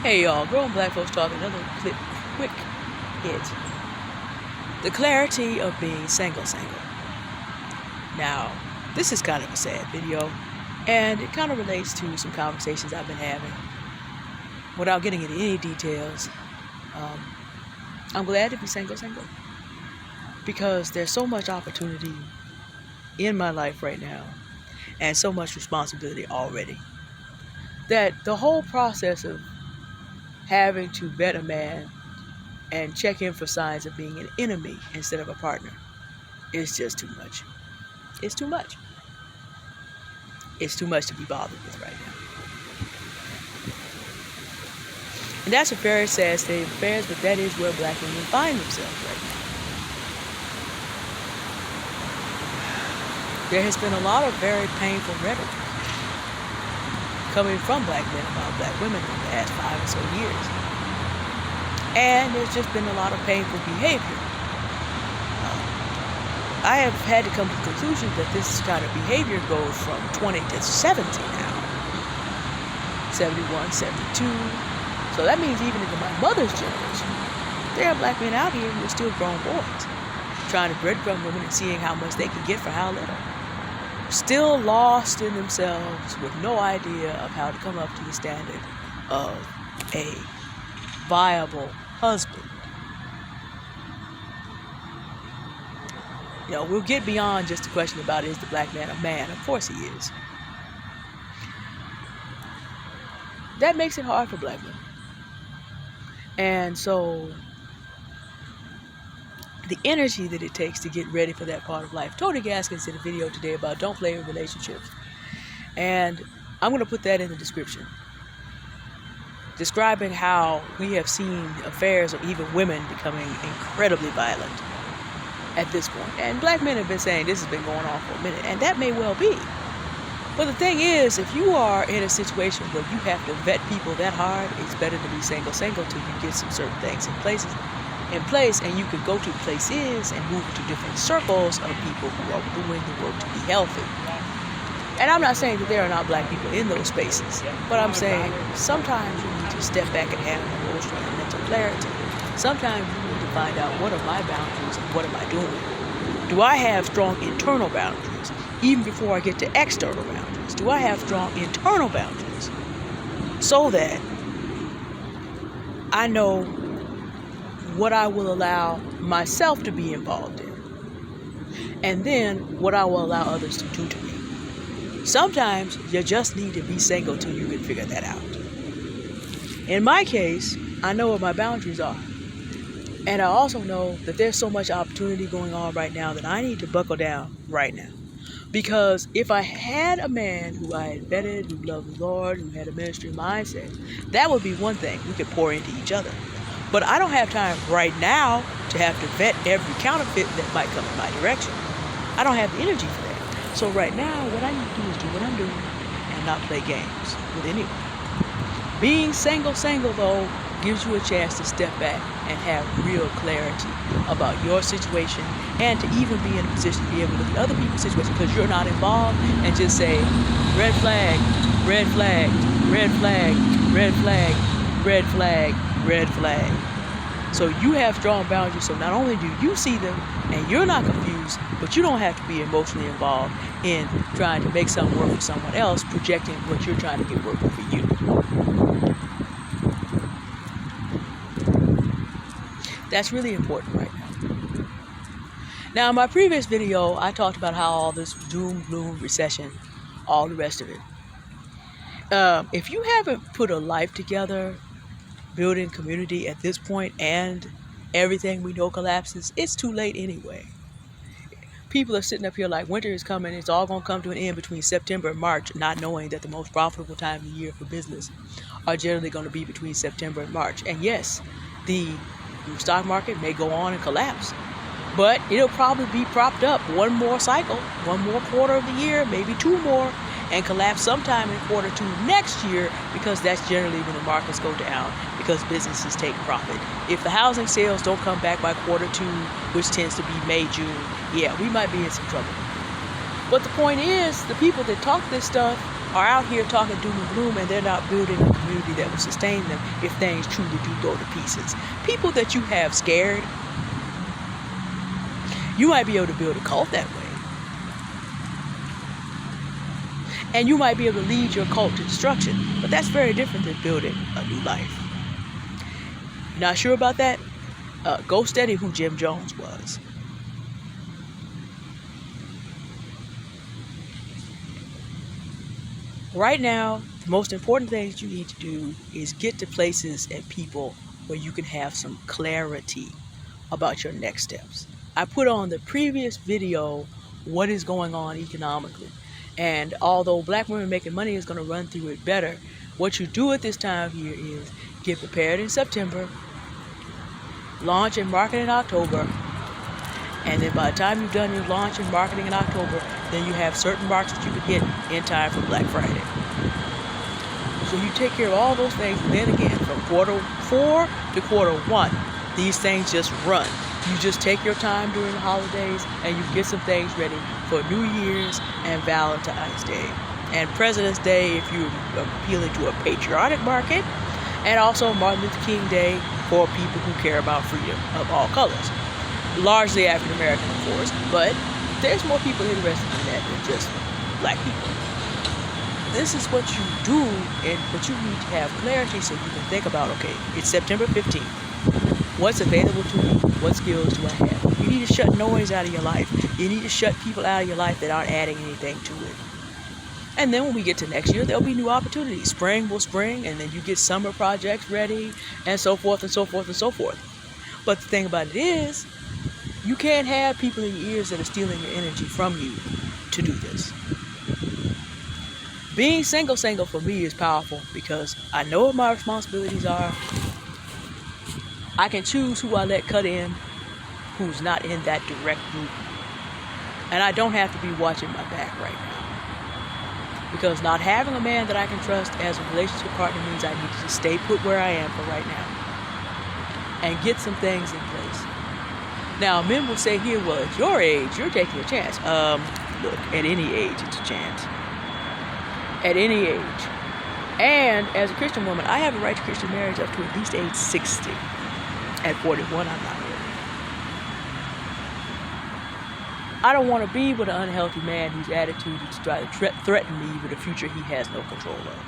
Hey y'all, Grown Black Folks Talking, another quick hit. The clarity of being single. Now, this is kind of a sad video, and it kind of relates to some conversations I've been having. Without getting into any details, I'm glad to be single, because there's so much opportunity in my life right now, and so much responsibility already, that the whole process of having to vet a man and check in for signs of being an enemy instead of a partner is just too much. It's too much. It's too much to be bothered with right now. And that's a very sad state of affairs, but that is where black women find themselves right now. There has been a lot of very painful rhetoric coming from black men about black women in the past 5 or so years. And there's just been a lot of painful behavior. I have had to come to the conclusion that this kind of behavior goes from 20 to 70 now. 71, 72. So that means even into my mother's generation, there are black men out here who are still grown boys, trying to breadcrumb women and seeing how much they can get for how little. Still lost in themselves with no idea of how to come up to the standard of a viable husband. You know, we'll get beyond just the question about is the black man a man? Of course he is. That makes it hard for black women. And so the energy that it takes to get ready for that part of life. Tony Gaskins did a video today about don't play with relationships. And I'm going to put that in the description. Describing how we have seen affairs of even women becoming incredibly violent at this point. And black men have been saying this has been going on for a minute. And that may well be. But the thing is, if you are in a situation where you have to vet people that hard, it's better to be single till you get some certain things in place, and you can go to places and move to different circles of people who are doing the work to be healthy. And I'm not saying that there are not black people in those spaces, but I'm saying sometimes you need to step back and have an emotional and mental clarity. Sometimes you need to find out, what are my boundaries and what am I doing? Do I have strong internal boundaries even before I get to external boundaries? Do I have strong internal boundaries so that I know what I will allow myself to be involved in, and then what I will allow others to do to me? Sometimes you just need to be single till you can figure that out. In my case, I know what my boundaries are. And I also know that there's so much opportunity going on right now that I need to buckle down right now. Because if I had a man who I had vetted, who loved the Lord, who had a ministry mindset, that would be one thing. We could pour into each other. But I don't have time right now to have to vet every counterfeit that might come in my direction. I don't have the energy for that. So right now, what I need to do is do what I'm doing and not play games with anyone. Being single though, gives you a chance to step back and have real clarity about your situation, and to even be in a position to be able to look at other people's situation, because you're not involved, and just say, red flag, red flag, red flag, red flag, red flag, red flag. So you have strong boundaries, so not only do you see them and you're not confused, but you don't have to be emotionally involved in trying to make something work for someone else, projecting what you're trying to get working for you. That's really important right now. Now, in my previous video, I talked about how all this doom, gloom, recession, all the rest of it. If you haven't put a life together, building community at this point, and everything we know collapses, it's too late anyway. People are sitting up here like winter is coming, it's all going to come to an end between September and March, not knowing that the most profitable time of the year for business are generally going to be between September and March. And yes, the stock market may go on and collapse, but it'll probably be propped up one more cycle, one more quarter of the year, maybe 2 more, and collapse sometime in quarter 2 next year, because that's generally when the markets go down, because businesses take profit. If the housing sales don't come back by quarter 2, which tends to be May, June, yeah, we might be in some trouble. But the point is, the people that talk this stuff are out here talking doom and gloom, and they're not building a community that will sustain them if things truly do go to pieces. People that you have scared, you might be able to build a cult that way. And you might be able to lead your cult to destruction. But that's very different than building a new life. Not sure about that? Go study who Jim Jones was. Right now, the most important things you need to do is get to places and people where you can have some clarity about your next steps. I put on the previous video what is going on economically. And although black women making money is going to run through it better, what you do at this time of year is get prepared in September, launch and market in October, and then by the time you've done your launch and marketing in October, then you have certain marks that you can hit in time for Black Friday. So you take care of all those things, and then again, from quarter 4 to quarter 1, these things just run. You just take your time during the holidays, and you get some things ready for New Year's and Valentine's Day. And President's Day if you're appealing to a patriotic market, and also Martin Luther King Day for people who care about freedom of all colors. Largely African American, of course, but there's more people interested in that than just black people. This is what you do, but you need to have clarity so you can think about, okay, it's September 15th. What's available to me? What skills do I have? You need to shut noise out of your life. You need to shut people out of your life that aren't adding anything to it. And then when we get to next year, there'll be new opportunities. Spring will spring, and then you get summer projects ready, and so forth and so forth and so forth. But the thing about it is, you can't have people in your ears that are stealing your energy from you to do this. Being single for me is powerful because I know what my responsibilities are. I can choose who I let cut in, who's not in that direct group. And I don't have to be watching my back right now. Because not having a man that I can trust as a relationship partner means I need to just stay put where I am for right now. And get some things in place. Now, men will say here, well, at your age, you're taking a chance. Look, at any age, it's a chance. At any age. And as a Christian woman, I have a right to Christian marriage up to at least age 60. At 41, I'm not ready. I don't want to be with an unhealthy man whose attitude is to try to threaten me with a future he has no control of.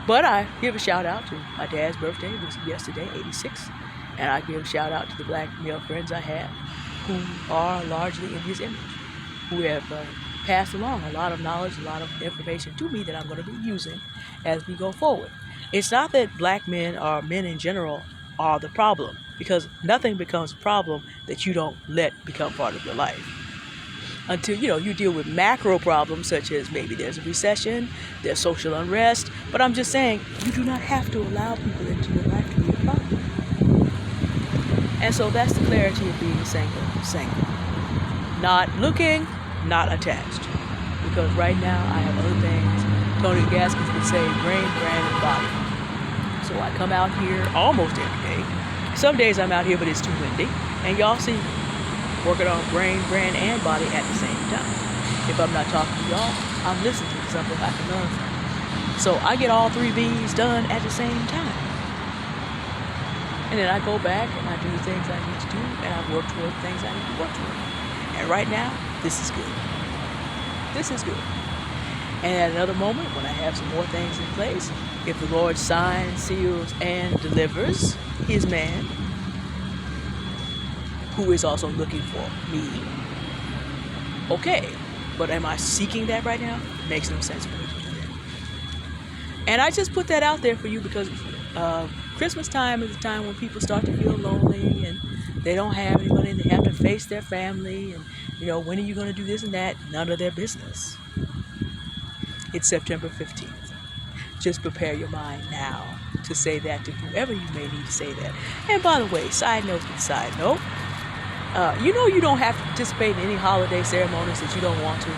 But I give a shout out to my dad's birthday, was yesterday, 86. And I give a shout out to the black male friends I have who are largely in his image, who have passed along a lot of knowledge, a lot of information to me that I'm going to be using as we go forward. It's not that black men or men in general are the problem, because nothing becomes a problem that you don't let become part of your life. Until, you deal with macro problems such as maybe there's a recession, there's social unrest, but I'm just saying you do not have to allow people into your life to be a problem. And so that's the clarity of being single. Not looking, not attached. Because right now I have other things. Tony Gaskins would say brain, brand, and body. So I come out here almost every day. Some days I'm out here, but it's too windy. And y'all see me working on brain, brand, and body at the same time. If I'm not talking to y'all, I'm listening to something I can learn from. So I get all 3 B's done at the same time. And then I go back and I do the things I need to do, and I work toward the things I need to work toward. And right now, this is good. This is good. And at another moment, when I have some more things in place, if the Lord signs, seals, and delivers his man, who is also looking for me, okay. But am I seeking that right now? It makes no sense for me to do that. And I just put that out there for you because Christmas time is a time when people start to feel lonely and they don't have anybody and they have to face their family and, when are you going to do this and that? None of their business. It's September 15th. Just prepare your mind now to say that to whoever you may need to say that. And by the way, side note, you don't have to participate in any holiday ceremonies that you don't want to.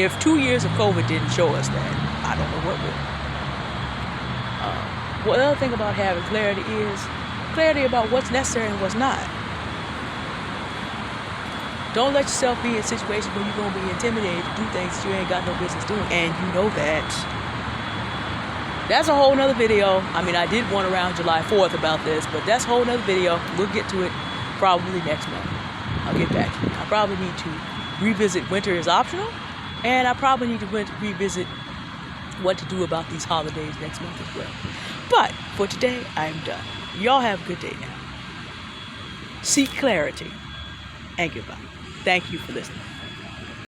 If 2 years of COVID didn't show us that, I don't know what will. Well, the other thing about having clarity is clarity about what's necessary and what's not. Don't let yourself be in situations where you're going to be intimidated to do things that you ain't got no business doing. And you know that. That's a whole nother video. I mean, I did one around July 4th about this, but that's a whole nother video. We'll get to it probably next month. I'll get back to you. I probably need to revisit winter is optional, and I probably need to revisit what to do about these holidays next month as well. But for today, I'm done. Y'all have a good day now. Seek clarity and goodbye. Thank you for listening.